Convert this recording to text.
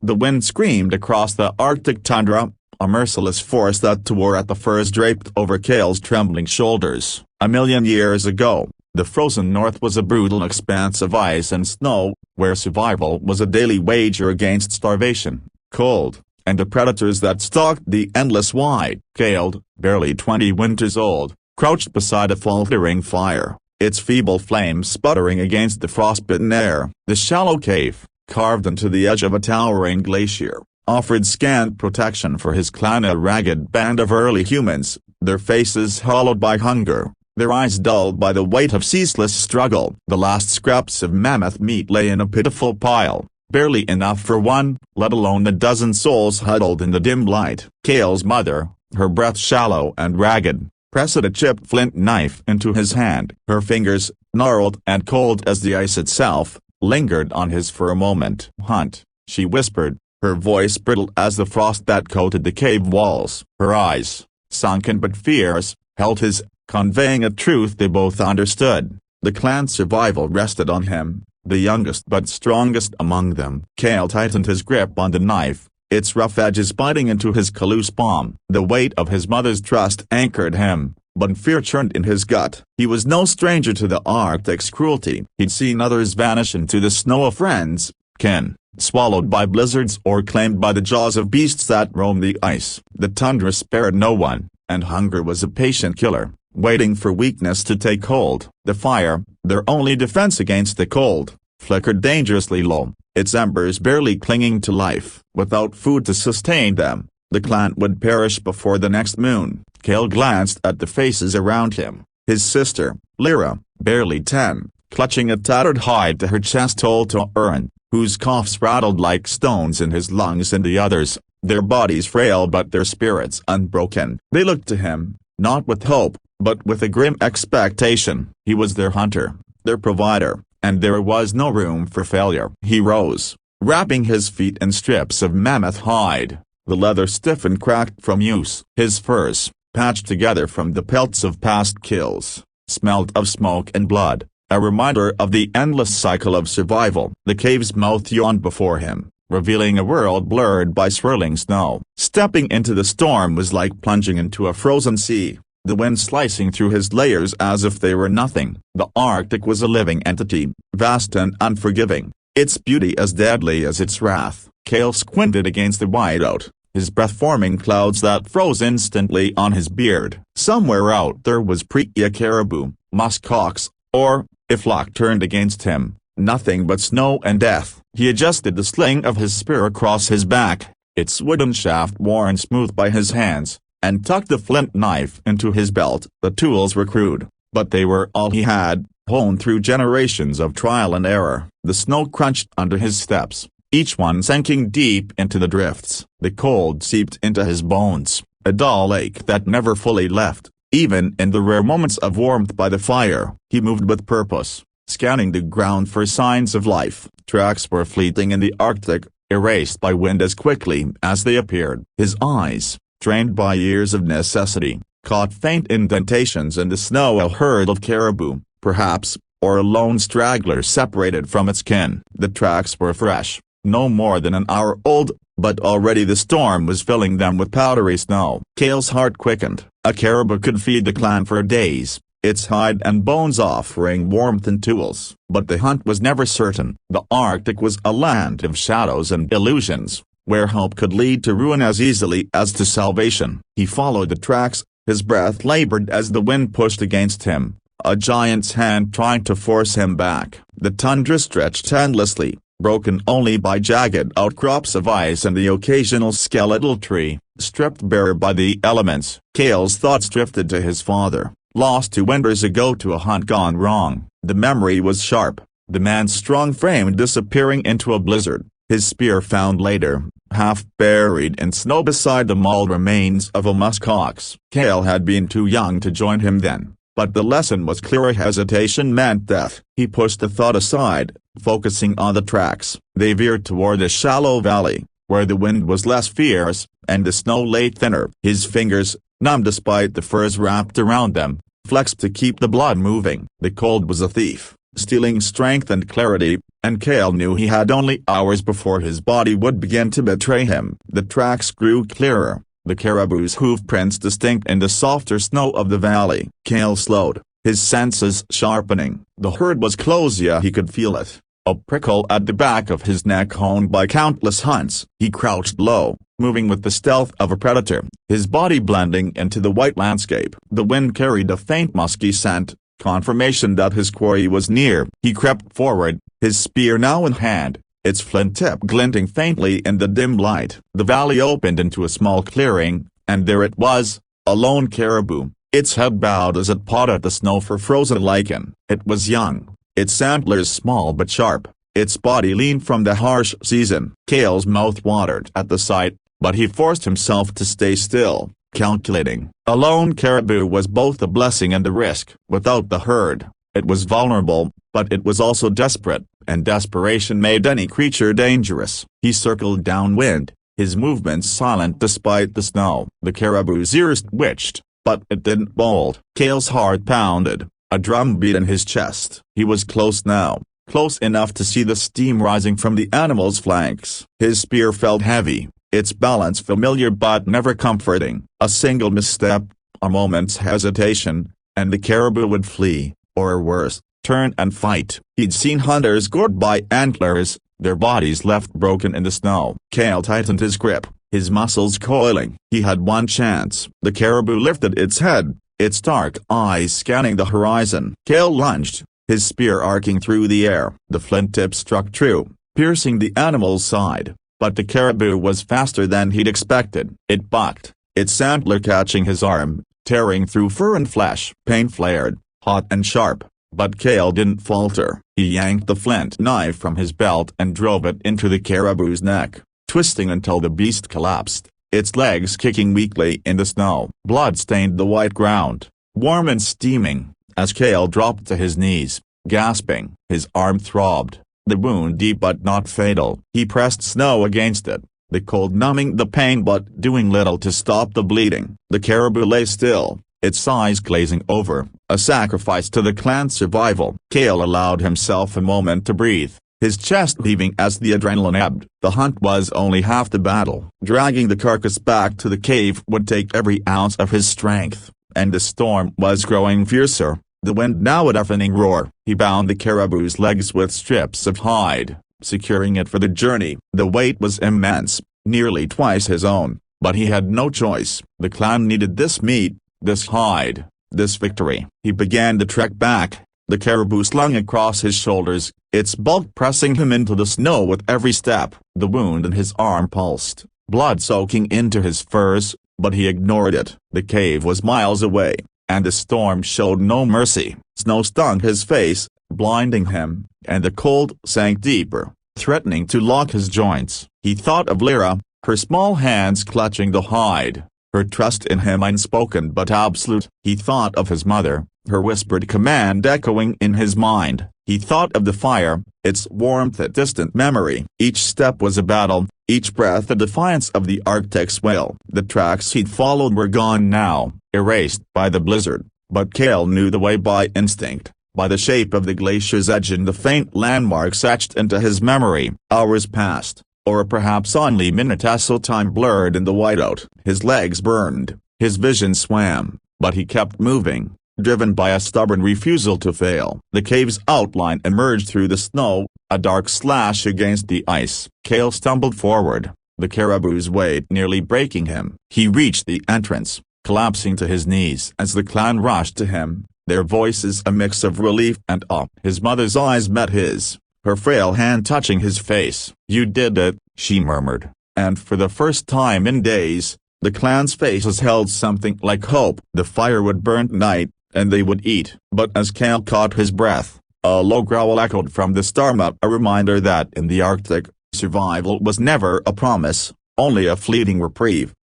The wind screamed across the Arctic tundra, a merciless force that tore at the furs draped over Cale's trembling shoulders. A million years ago, the frozen north was a brutal expanse of ice and snow, where survival was a daily wager against starvation, cold, and the predators that stalked the endless wide. Cale, barely 20 winters old, crouched beside a faltering fire, its feeble flames sputtering against the frostbitten air. The shallow cave, carved into the edge of a towering glacier, offered scant protection for his clan, a ragged band of early humans, their faces hollowed by hunger, their eyes dulled by the weight of ceaseless struggle. The last scraps of mammoth meat lay in a pitiful pile, barely enough for one, let alone a dozen souls huddled in the dim light. Cale's mother, her breath shallow and ragged, pressed a chipped flint knife into his hand. Her fingers, gnarled and cold as the ice itself, lingered on his for a moment. "Hunt," she whispered, her voice brittle as the frost that coated the cave walls. Her eyes, sunken but fierce, held his, conveying a truth they both understood. The clan's survival rested on him, the youngest but strongest among them. Cale tightened his grip on the knife, its rough edges biting into his callous palm. The weight of his mother's trust anchored him, but fear churned in his gut. He was no stranger to the Arctic's cruelty. He'd seen others vanish into the snow of friends, kin, swallowed by blizzards or claimed by the jaws of beasts that roam the ice. The tundra spared no one, and hunger was a patient killer, waiting for weakness to take hold. The fire, their only defense against the cold, flickered dangerously low, its embers barely clinging to life. Without food to sustain them, the clan would perish before the next moon. Cale glanced at the faces around him. His sister, Lyra, barely 10, clutching a tattered hide to her chest, told to Urin, whose coughs rattled like stones in his lungs, and the others, their bodies frail but their spirits unbroken. They looked to him, not with hope, but with a grim expectation. He was their hunter, their provider, and there was no room for failure. He rose, wrapping his feet in strips of mammoth hide, the leather stiff and cracked from use. His furs, patched together from the pelts of past kills, smelled of smoke and blood, a reminder of the endless cycle of survival. The cave's mouth yawned before him, revealing a world blurred by swirling snow. Stepping into the storm was like plunging into a frozen sea, the wind slicing through his layers as if they were nothing. The Arctic was a living entity, vast and unforgiving, its beauty as deadly as its wrath. Cale squinted against the whiteout, his breath forming clouds that froze instantly on his beard. Somewhere out there was a caribou, musk ox, or, if luck turned against him, nothing but snow and death. He adjusted the sling of his spear across his back, its wooden shaft worn smooth by his hands, and tucked the flint knife into his belt. The tools were crude, but they were all he had, honed through generations of trial and error. The snow crunched under his steps, each one sinking deep into the drifts. The cold seeped into his bones, a dull ache that never fully left, even in the rare moments of warmth by the fire. He moved with purpose, scanning the ground for signs of life. Tracks were fleeting in the Arctic, erased by wind as quickly as they appeared. His eyes, trained by years of necessity, caught faint indentations in the snow. A herd of caribou, perhaps, or a lone straggler separated from its kin. The tracks were fresh, no more than an hour old, but already the storm was filling them with powdery snow. Cale's heart quickened. A caribou could feed the clan for days, its hide and bones offering warmth and tools. But the hunt was never certain. The Arctic was a land of shadows and illusions, where hope could lead to ruin as easily as to salvation. He followed the tracks, his breath labored as the wind pushed against him, a giant's hand trying to force him back. The tundra stretched endlessly, broken only by jagged outcrops of ice and the occasional skeletal tree, stripped bare by the elements. Cale's thoughts drifted to his father, lost 2 winters ago to a hunt gone wrong. The memory was sharp, the man's strong frame disappearing into a blizzard, his spear found later, half buried in snow beside the mauled remains of a musk ox. Cale had been too young to join him then, but the lesson was clear: hesitation meant death. He pushed the thought aside, focusing on the tracks. They veered toward a shallow valley, where the wind was less fierce, and the snow lay thinner. His fingers, numb despite the furs wrapped around them, flexed to keep the blood moving. The cold was a thief, stealing strength and clarity, and Cale knew he had only hours before his body would begin to betray him. The tracks grew clearer, the caribou's hoof prints distinct in the softer snow of the valley. Cale slowed, his senses sharpening. The herd was close, yet he could feel it. A prickle at the back of his neck honed by countless hunts. He crouched low, moving with the stealth of a predator, his body blending into the white landscape. The wind carried a faint musky scent, confirmation that his quarry was near. He crept forward, his spear now in hand, its flint tip glinting faintly in the dim light. The valley opened into a small clearing, and there it was, a lone caribou, its head bowed as it pawed at the snow for frozen lichen. It was young, its antlers small but sharp, its body lean from the harsh season. Cale's mouth watered at the sight, but he forced himself to stay still, calculating. A lone caribou was both a blessing and a risk. Without the herd, it was vulnerable, but it was also desperate, and desperation made any creature dangerous. He circled downwind, his movements silent despite the snow. The caribou's ears twitched, but it didn't bolt. Cale's heart pounded, a drum beat in his chest. He was close now, close enough to see the steam rising from the animal's flanks. His spear felt heavy, its balance familiar but never comforting. A single misstep, a moment's hesitation, and the caribou would flee, or worse, turn and fight. He'd seen hunters gored by antlers, their bodies left broken in the snow. Cale tightened his grip, his muscles coiling. He had one chance. The caribou lifted its head, its dark eyes scanning the horizon. Cale lunged, his spear arcing through the air. The flint tip struck true, piercing the animal's side, but the caribou was faster than he'd expected. It bucked, its antler catching his arm, tearing through fur and flesh. Pain flared, hot and sharp, but Cale didn't falter. He yanked the flint knife from his belt and drove it into the caribou's neck, twisting until the beast collapsed, its legs kicking weakly in the snow. Blood stained the white ground, warm and steaming, as Cale dropped to his knees, gasping. His arm throbbed, the wound deep but not fatal. He pressed snow against it, the cold numbing the pain but doing little to stop the bleeding. The caribou lay still, its eyes glazing over, a sacrifice to the clan's survival. Cale allowed himself a moment to breathe, his chest heaving as the adrenaline ebbed. The hunt was only half the battle. Dragging the carcass back to the cave would take every ounce of his strength, and the storm was growing fiercer, the wind now a deafening roar. He bound the caribou's legs with strips of hide, securing it for the journey. The weight was immense, nearly twice his own, but he had no choice. The clan needed this meat, this hide, this victory. He began the trek back, the caribou slung across his shoulders, its bulk pressing him into the snow with every step. The wound in his arm pulsed, blood soaking into his furs, but he ignored it. The cave was miles away, and the storm showed no mercy. Snow stung his face, blinding him, and the cold sank deeper, threatening to lock his joints. He thought of Lyra, her small hands clutching the hide, her trust in him unspoken but absolute. He thought of his mother, her whispered command echoing in his mind. He thought of the fire, its warmth a distant memory. Each step was a battle, each breath a defiance of the Arctic's will. The tracks he'd followed were gone now, erased by the blizzard, but Cale knew the way by instinct, by the shape of the glacier's edge and the faint landmarks etched into his memory. Hours passed, or perhaps only minutes as so time blurred in the whiteout. His legs burned, his vision swam, but he kept moving, driven by a stubborn refusal to fail. The cave's outline emerged through the snow, a dark slash against the ice. Cale stumbled forward, the caribou's weight nearly breaking him. He reached the entrance, collapsing to his knees as the clan rushed to him, their voices a mix of relief and awe. His mother's eyes met his, her frail hand touching his face. "You did it," she murmured, and for the first time in days, the clan's faces held something like hope. The fire would burn tonight, and they would eat. But as Cale caught his breath, a low growl echoed from the starmouth, a reminder that in the Arctic, survival was never a promise, only a fleeting reprieve.